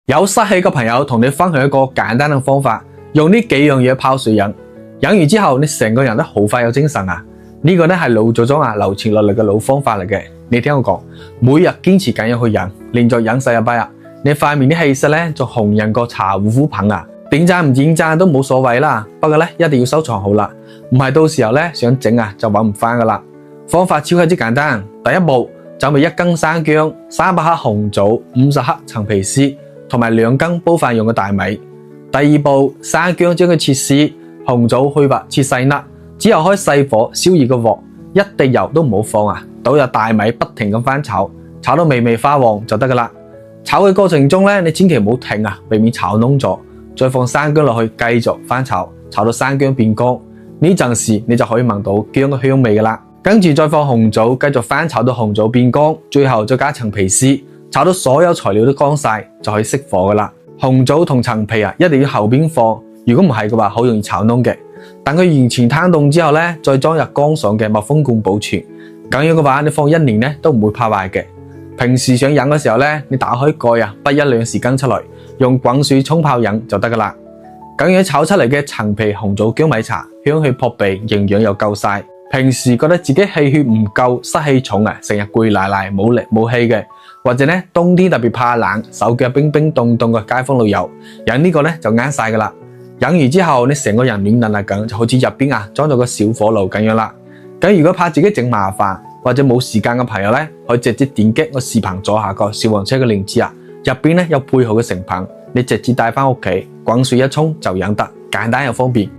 有濕氣嘅朋友同你分享一個簡單嘅方法，用呢幾樣嘢泡水飲，飲完之後你成個人都好快有精神啊！呢個咧係老祖宗流傳落嚟嘅老方法嚟嘅。你聽我講，每日堅持咁樣去飲，連續飲40日，你塊面啲氣色咧就紅潤過茶護膚品啊！點讚唔點讚都冇所謂啦，不過咧一定要收藏好啦，唔係到時候咧想整就搵唔翻噶啦。方法超級之簡單，第一步準備1斤生薑、300克紅棗、50克陳皮絲同埋2斤煲飯用嘅大米。第二步，生薑將佢切絲，紅棗去核切細粒，之後開細火燒熱個鑊，一滴油都唔好放倒入大米不停咁翻炒，炒到微微發黃就得噶啦。炒嘅過程中咧，你千祈唔好停避免炒燶咗。再放生薑落去繼續翻炒，炒到生薑變乾，呢陣時你就可以聞到薑嘅香味噶啦。跟住再放紅棗，繼續翻炒到紅棗變乾，最後再加陳皮絲，炒到所有材料都乾晒，就可以熄火噶啦。紅棗同陳皮一定要後邊放，如果唔係嘅話，好容易炒燶嘅。等佢完全攤凍之後咧，再裝入乾爽嘅密封罐保存。咁樣嘅話，你放1年咧都唔會怕壞嘅。平時想飲嘅時候咧，你打開蓋滗1-2匙羹出嚟，用滾水沖泡飲就得噶啦。咁樣炒出嚟嘅陳皮紅棗薑米茶，香氣撲鼻，營養又夠晒。平時覺得自己氣血唔夠，濕氣重成日攰賴賴冇力冇氣嘅，或者咧冬天特別怕冷，手腳冰冰凍凍嘅街坊老友，飲呢個咧就啱晒噶啦。飲完之後，你成個人暖笠笠咁，就好似入邊裝咗個小火爐咁樣啦。咁如果怕自己整麻煩或者冇時間嘅朋友咧，可以直接點擊我視頻左下角小黃車嘅鏈接入邊咧有配好嘅成品，你直接帶翻屋企，滾水一沖就飲得，簡單又方便。